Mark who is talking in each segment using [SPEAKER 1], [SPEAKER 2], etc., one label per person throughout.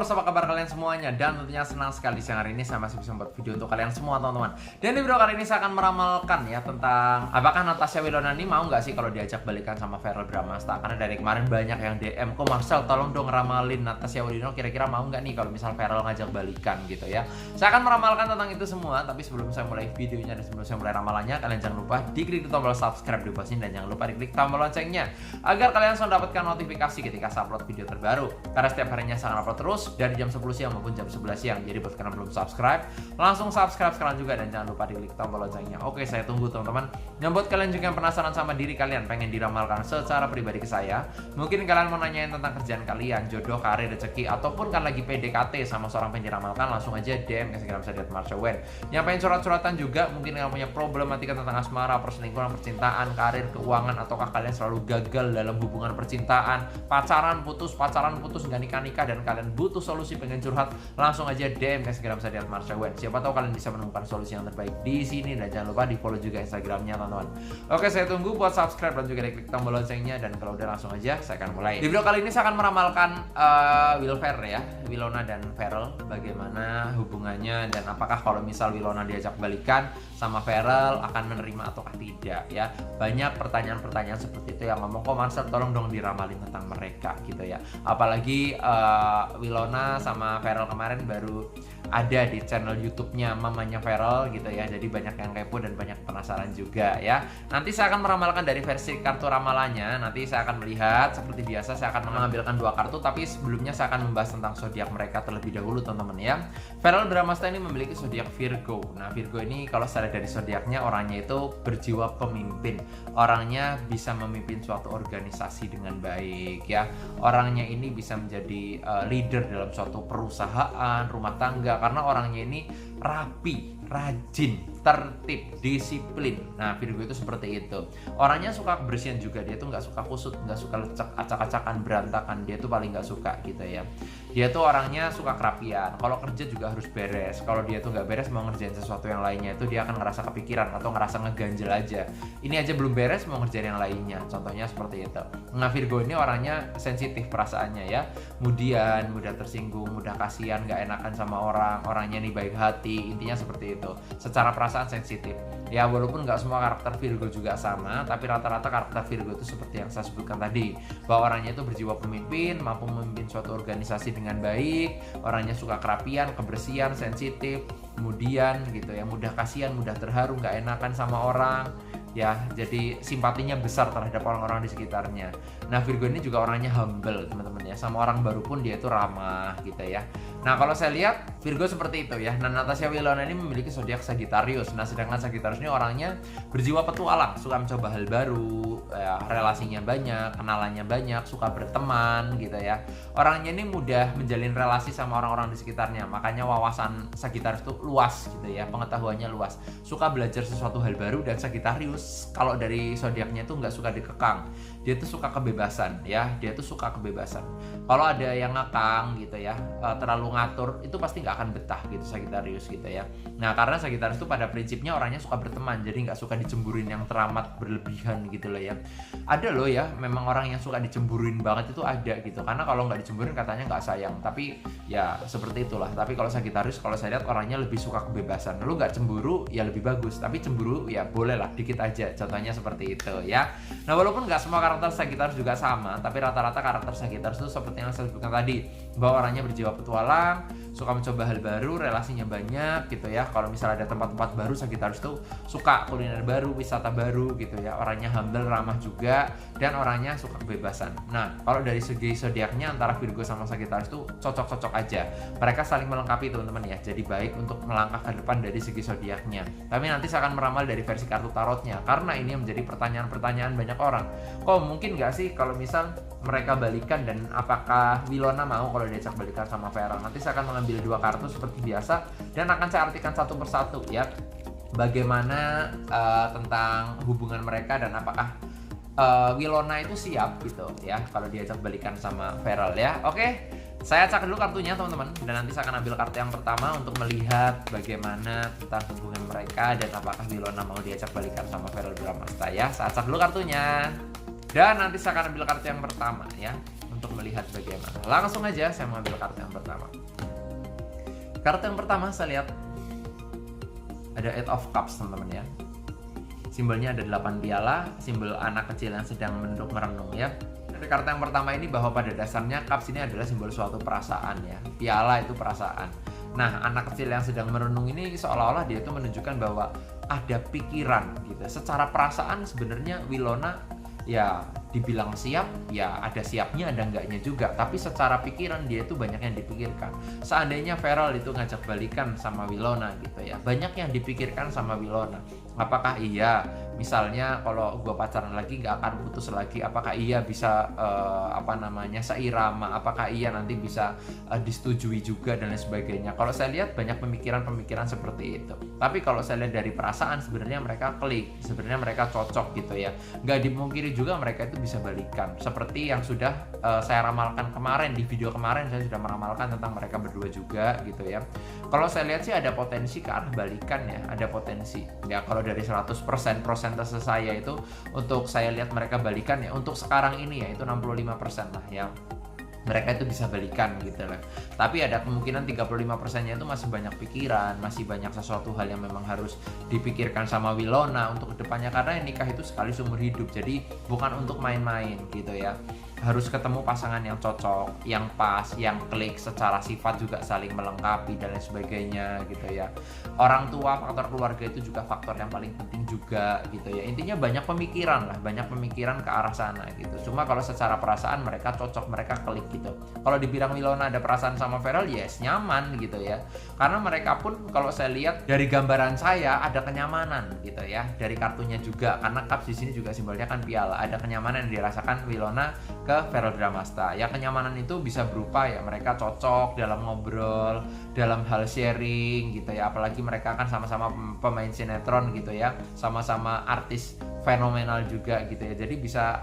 [SPEAKER 1] Lovers, apa kabar kalian semuanya? Dan tentunya senang sekali siang hari ini saya masih bisa membuat video untuk kalian semua teman-teman. Dan di video kali ini saya akan meramalkan ya tentang apakah Natasha Wilona ini mau nggak sih kalau diajak balikan sama Verrell Bramasta. Karena dari kemarin banyak yang DM, kok Marcel tolong dong ramalin Natasha Wilona kira-kira mau nggak nih kalau misal Verrell ngajak balikan gitu ya. Saya akan meramalkan tentang itu semua, tapi sebelum saya mulai videonya dan sebelum saya mulai ramalannya, kalian jangan lupa diklik tombol subscribe di bawah sini dan jangan lupa diklik tombol loncengnya agar kalian selalu mendapatkan notifikasi ketika saya upload video terbaru. Karena setiap harinya saya akan upload terus dari jam 10 siang maupun jam 11 siang. Jadi buat kalian belum subscribe, langsung subscribe sekarang juga dan jangan lupa diklik tombol loncengnya. Oke, saya tunggu teman-teman. Yang buat kalian juga yang penasaran sama diri kalian, pengen diramalkan secara pribadi ke saya, mungkin kalian mau nanyain tentang kerjaan kalian, jodoh, karir, rezeki, ataupun kan lagi PDKT sama seorang pengen diramalkan, langsung aja DM ke Instagram saya @marcelwen. Yang pengen curhat-curhatan juga, mungkin kalian punya problematika tentang asmara, perselingkuhan, percintaan, karir, keuangan, ataukah kalian selalu gagal dalam hubungan percintaan, pacaran putus, nggak nikah-nikah, dan kalian butuh solusi, pengen curhat, langsung aja DM ke Instagram saya @marcelwen. Siapa tahu kalian bisa menemukan solusi yang terbaik di sini, dan jangan lupa di follow juga Instagramnya teman-teman. Oke, saya tunggu buat subscribe dan juga diklik tombol loncengnya, dan kalau udah langsung aja saya akan mulai. Di video kali ini saya akan meramalkan Wilona dan Verrell, bagaimana hubungannya dan apakah kalau misal Wilona diajak balikan sama Verrell akan menerima ataukah tidak ya. Banyak pertanyaan-pertanyaan seperti itu yang ngomong, kok Marcel tolong dong diramalin tentang mereka gitu ya. Apalagi Wilona sama Verrell kemarin baru ada di channel YouTube-nya mamanya Verrell gitu ya. Jadi banyak yang kepo dan banyak penasaran juga ya. Nanti saya akan meramalkan dari versi kartu ramalannya. Nanti saya akan melihat seperti biasa, saya akan mengambilkan 2 kartu, tapi sebelumnya saya akan membahas tentang zodiak mereka terlebih dahulu teman-teman ya. Verrell Bramasta ini memiliki zodiak Virgo. Nah, Virgo ini kalau saya lihat dari zodiaknya, orangnya itu berjiwa pemimpin. Orangnya bisa memimpin suatu organisasi dengan baik ya. Orangnya ini bisa menjadi leader dalam suatu perusahaan, rumah tangga, karena orangnya ini rapi, rajin, tertib, disiplin. Nah, Virgo itu seperti itu. Orangnya suka kebersihan juga. Dia tuh nggak suka kusut, nggak suka lecek, acak-acakan, berantakan. Dia tuh paling nggak suka gitu ya. Dia tuh orangnya suka kerapian. Kalau kerja juga harus beres. Kalau dia tuh nggak beres mau ngerjain sesuatu yang lainnya, itu dia akan ngerasa kepikiran atau ngerasa ngeganjel aja. Ini aja belum beres mau ngerjain yang lainnya. Contohnya seperti itu. Nah, Virgo ini orangnya sensitif perasaannya ya. Kemudian mudah tersinggung, mudah kasihan, nggak enakan sama orang. Orangnya nih baik hati. Intinya seperti itu. Secara perasaan sensitif. Ya, walaupun nggak semua karakter Virgo juga sama, tapi rata-rata karakter Virgo itu seperti yang saya sebutkan tadi, bahwa orangnya itu berjiwa pemimpin, mampu memimpin suatu organisasi dengan baik, orangnya suka kerapian, kebersihan, sensitif, kemudian gitu ya, mudah kasihan, mudah terharu, nggak enakan sama orang. Ya, jadi simpatinya besar terhadap orang-orang di sekitarnya. Nah, Virgo ini juga orangnya humble teman-teman ya, sama orang baru pun dia itu ramah gitu ya. Nah, kalau saya lihat Virgo seperti itu ya. Nah, Natasha Wilona ini memiliki zodiak Sagittarius. Nah, sedangkan Sagittarius ini orangnya berjiwa petualang, suka mencoba hal baru, ya, relasinya banyak, kenalannya banyak, suka berteman gitu ya. Orangnya ini mudah menjalin relasi sama orang-orang di sekitarnya. Makanya wawasan Sagittarius itu luas gitu ya, pengetahuannya luas. Suka belajar sesuatu hal baru, dan Sagittarius kalau dari zodiaknya itu nggak suka dikekang. Dia tuh suka kebebasan ya, dia tuh suka kebebasan. Kalau ada yang ngekang gitu ya, terlalu ngatur, itu pasti nggak akan betah gitu Sagittarius gitu ya. Nah, karena Sagittarius itu pada prinsipnya orangnya suka berteman, jadi nggak suka dicemburuin yang teramat berlebihan gitu loh ya. Ada loh ya, memang orang yang suka dicemburuin banget itu ada gitu, karena kalau nggak dicemburuin katanya nggak sayang, tapi ya seperti itulah. Tapi kalau Sagittarius, kalau saya lihat orangnya lebih suka kebebasan. Lu nggak cemburu ya lebih bagus, tapi cemburu ya boleh lah dikit aja, contohnya seperti itu ya. Nah, walaupun nggak semua karakter Sagittarius juga sama, tapi rata-rata karakter Sagittarius itu seperti yang saya sebutkan tadi, bahwa orangnya berjiwa petualang, suka mencoba hal baru, relasinya banyak gitu ya. Kalau misalnya ada tempat-tempat baru, Sagittarius tuh suka kuliner baru, wisata baru gitu ya. Orangnya humble, ramah juga, dan orangnya suka kebebasan. Nah, kalau dari segi zodiaknya antara Virgo sama Sagittarius tuh cocok-cocok aja. Mereka saling melengkapi teman-teman ya. Jadi baik untuk melangkah ke depan dari segi zodiaknya. Tapi nanti saya akan meramal dari versi kartu tarotnya, karena ini menjadi pertanyaan-pertanyaan banyak orang. Kok mungkin nggak sih kalau misal mereka balikan, dan apakah Wilona mau kalau diajak balikan sama Verrell? Nanti saya akan mengambil 2 kartu seperti biasa dan akan saya artikan satu persatu ya, bagaimana tentang hubungan mereka dan apakah Wilona itu siap gitu ya kalau diajak balikan sama Verrell ya. Oke, saya cek dulu kartunya teman-teman, dan nanti saya akan ambil kartu yang pertama untuk melihat bagaimana tentang hubungan mereka dan apakah Wilona mau diajak balikan sama Verrell Bramasta ya. Saya cek dulu kartunya, dan nanti saya akan ambil kartu yang pertama ya. untuk melihat bagaimana. Langsung aja saya mau ambil kartu yang pertama. Kartu yang pertama saya lihat ada Eight of Cups, teman-teman ya. Simbolnya ada 8 piala, simbol anak kecil yang sedang menunduk merenung ya. Dari kartu yang pertama ini bahwa pada dasarnya cups ini adalah simbol suatu perasaan ya. Piala itu perasaan. Nah, anak kecil yang sedang merenung ini seolah-olah dia itu menunjukkan bahwa ada pikiran gitu. Secara perasaan sebenarnya Wilona ya dibilang siap, ya ada siapnya ada enggaknya juga. Tapi secara pikiran dia itu banyak yang dipikirkan. Seandainya Feral itu ngajak balikan sama Wilona gitu ya, banyak yang dipikirkan sama Wilona. Apakah iya misalnya kalau gue pacaran lagi nggak akan putus lagi, apakah iya bisa seirama, apakah iya nanti bisa disetujui juga dan lain sebagainya. Kalau saya lihat banyak pemikiran-pemikiran seperti itu. Tapi kalau saya lihat dari perasaan sebenarnya mereka klik, sebenarnya mereka cocok gitu ya. Nggak dimungkiri juga mereka itu bisa balikan. Seperti yang sudah saya ramalkan kemarin, di video kemarin saya sudah meramalkan tentang mereka berdua juga gitu ya. Kalau saya lihat sih ada potensi ke arah balikan ya, ada potensi. Ya kalau dari 100% persentase saya itu untuk saya lihat mereka balikan ya, untuk sekarang ini ya itu 65% lah ya. Mereka itu bisa balikan gitu lah. Tapi ada kemungkinan 35%-nya itu masih banyak pikiran, masih banyak sesuatu hal yang memang harus dipikirkan sama Wilona untuk kedepannya, karena nikah itu sekali seumur hidup. Jadi bukan untuk main-main gitu ya. Harus ketemu pasangan yang cocok, yang pas, yang klik, secara sifat juga saling melengkapi dan lain sebagainya gitu ya. Orang tua, faktor keluarga itu juga faktor yang paling penting juga gitu ya. Intinya banyak pemikiran lah, banyak pemikiran ke arah sana gitu. Cuma kalau secara perasaan mereka cocok, mereka klik gitu. Kalau dibilang Wilona ada perasaan sama Feral, yes, nyaman gitu ya. Karena mereka pun kalau saya lihat dari gambaran saya ada kenyamanan gitu ya. Dari kartunya juga, karena cups di sini juga simbolnya kan piala. Ada kenyamanan yang dirasakan Wilona ke Feral Bramasta. Ya kenyamanan itu bisa berupa ya mereka cocok dalam ngobrol, dalam hal sharing gitu ya. Apalagi mereka kan sama-sama pemain sinetron gitu ya, sama-sama artis fenomenal juga gitu ya. Jadi bisa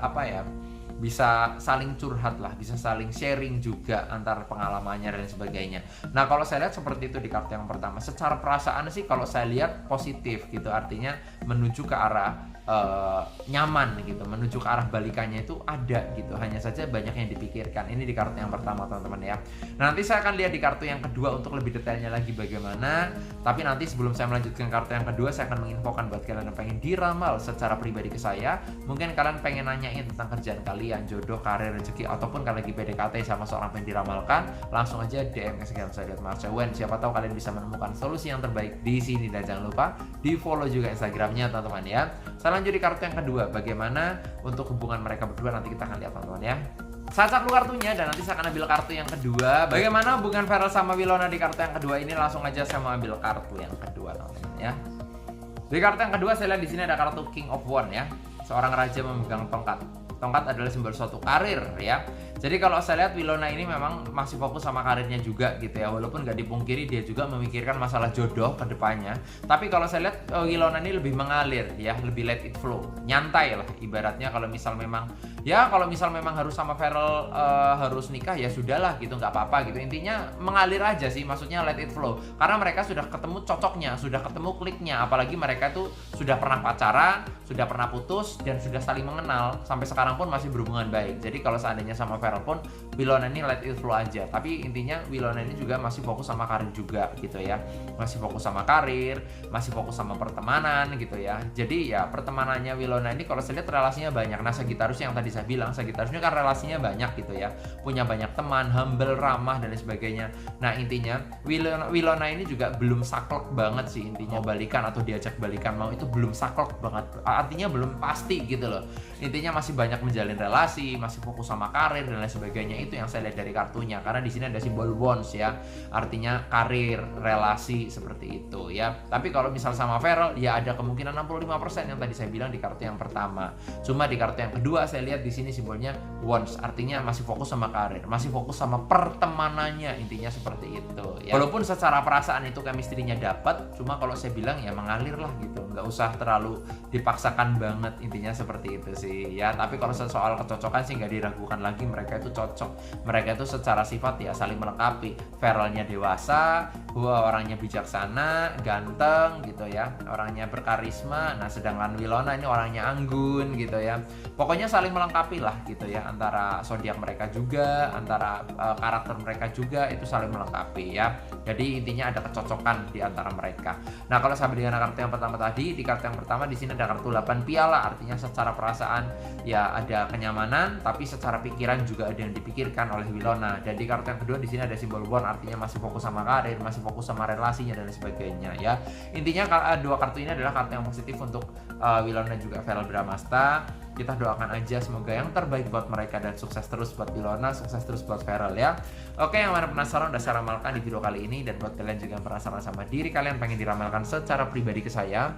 [SPEAKER 1] bisa saling curhat lah, bisa saling sharing juga antar pengalamannya dan sebagainya. Nah kalau saya lihat seperti itu di kartu yang pertama. Secara perasaan sih kalau saya lihat positif gitu, artinya menuju ke arah nyaman gitu, menuju ke arah balikannya itu ada gitu. Hanya saja banyak yang dipikirkan. Ini di kartu yang pertama teman-teman ya. Nah, nanti saya akan lihat di kartu yang kedua untuk lebih detailnya lagi bagaimana. Tapi nanti sebelum saya melanjutkan kartu yang kedua, saya akan menginfokan buat kalian yang pengen diramal secara pribadi ke saya. Mungkin kalian pengen nanyain tentang kerjaan kalian, jodoh, karir, rezeki, ataupun kalian lagi PDKT sama seorang pengen diramalkan, langsung aja DM ke Instagram saya @marcewen. Siapa tahu kalian bisa menemukan solusi yang terbaik di sini. Dan jangan lupa di follow juga Instagramnya teman-teman ya. Saya lanjut di kartu yang kedua, bagaimana untuk hubungan mereka berdua, nanti kita akan lihat teman-teman ya. Saya cek dulu kartunya dan nanti saya akan ambil kartu yang kedua. Bagaimana hubungan Feral sama Wilona di kartu yang kedua ini, langsung aja saya mau ambil kartu yang kedua teman-teman ya. Di kartu yang kedua saya lihat di sini ada kartu King of Wands ya. Seorang raja memegang tongkat. Tongkat adalah simbol suatu karir ya. Jadi kalau saya lihat Wilona ini memang masih fokus sama karirnya juga gitu ya. Walaupun gak dipungkiri dia juga memikirkan masalah jodoh ke depannya. Tapi kalau saya lihat Wilona ini lebih mengalir ya, lebih let it flow. Nyantai lah ibaratnya. Kalau misal memang harus sama Feral harus nikah ya sudahlah gitu, nggak apa-apa gitu. Intinya mengalir aja sih, maksudnya let it flow. Karena mereka sudah ketemu cocoknya, sudah ketemu kliknya. Apalagi mereka tuh sudah pernah pacaran, sudah pernah putus, dan sudah saling mengenal. Sampai sekarang pun masih berhubungan baik. Jadi kalau seandainya sama Feral pun, Wilona ini let it flow aja. Tapi intinya Wilona ini juga masih fokus sama karir juga gitu ya. Masih fokus sama karir, masih fokus sama pertemanan gitu ya. Jadi ya pertemanannya Wilona ini kalau saya lihat relasinya banyak. Nah Sagittarius yang tadi saya bilang, Sagittarius ini kan relasinya banyak gitu ya. Punya banyak teman, humble, ramah dan lain sebagainya. Nah intinya Wilona ini juga belum saklek banget sih intinya. Mau balikan atau diajak balikan mau itu belum saklek banget. Artinya belum pasti gitu loh. Intinya masih banyak menjalin relasi, masih fokus sama karir dan lain sebagainya. Itu yang saya lihat dari kartunya, karena di sini ada simbol wands ya, artinya karir, relasi seperti itu ya. Tapi kalau misal sama Feral ya ada kemungkinan 65% yang tadi saya bilang di kartu yang pertama. Cuma di kartu yang kedua saya lihat di sini simbolnya wands, artinya masih fokus sama karir, masih fokus sama pertemanannya, intinya seperti itu ya. Walaupun secara perasaan itu chemistry-nya dapat, cuma kalau saya bilang ya mengalir lah gitu, nggak usah terlalu dipaksakan banget, intinya seperti itu sih ya. Tapi kalau soal kecocokan sih nggak diragukan lagi, mereka itu cocok, mereka itu secara sifat ya saling melengkapi. Ferrellnya dewasa, orangnya bijaksana, ganteng gitu ya, orangnya berkarisma. Nah sedangkan Winona ini orangnya anggun gitu ya. Pokoknya saling melengkapi lah gitu ya, antara zodiak mereka juga, antara karakter mereka juga itu saling melengkapi ya. Jadi intinya ada kecocokan di antara mereka. Nah kalau sampai dengan kartu yang pertama tadi, di kartu yang pertama di sini ada kartu 8 piala, artinya secara perasaan ya ada kenyamanan, tapi secara pikiran juga ada yang dipikirkan oleh Winona. Dan di kartu yang kedua di sini ada simbol wand, artinya masih fokus sama karir, masih fokus sama relasinya dan sebagainya ya. Intinya dua kartu ini adalah kartu yang positif untuk Winona dan juga Ferrell Bramasta. Kita doakan aja semoga yang terbaik buat mereka dan sukses terus buat Winona, sukses terus buat Ferrell ya. Oke, yang mana penasaran udah saya ramalkan di video kali ini, dan buat kalian juga yang penasaran sama diri kalian pengen diramalkan secara pribadi ke saya,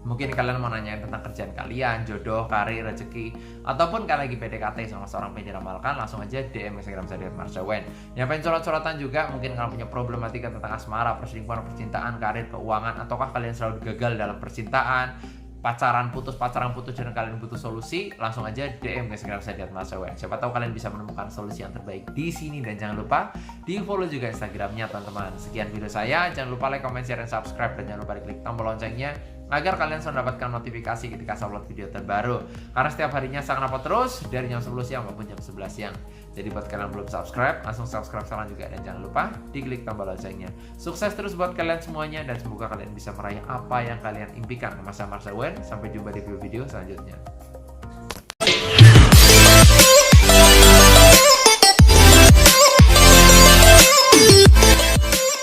[SPEAKER 1] mungkin kalian mau nanyain tentang kerjaan kalian, jodoh, karir, rezeki, ataupun kalian lagi PDKT sama seorang pengen diramalkan, langsung aja DM Instagram saya @marshawen. Yang pengen curhat-curhatan juga, mungkin kalian punya problematika tentang asmara, perselingkuhan, percintaan, karir, keuangan, ataukah kalian selalu gagal dalam percintaan, pacaran putus dan kalian butuh solusi, langsung aja DM ke Instagram saya @marshawen. Siapa tahu kalian bisa menemukan solusi yang terbaik di sini. Dan jangan lupa di follow juga Instagramnya teman-teman. Sekian video saya, jangan lupa like, comment, share, dan subscribe, dan jangan lupa klik tombol loncengnya agar kalian selalu mendapatkan notifikasi ketika saya upload video terbaru. Karena setiap harinya saya akan upload terus dari jam 10 siang maupun jam 11 siang. Jadi buat kalian yang belum subscribe, langsung subscribe sekarang juga, dan jangan lupa diklik tombol loncengnya. Sukses terus buat kalian semuanya, dan semoga kalian bisa meraih apa yang kalian impikan. Nama saya Marshawen, sampai jumpa di video-video selanjutnya.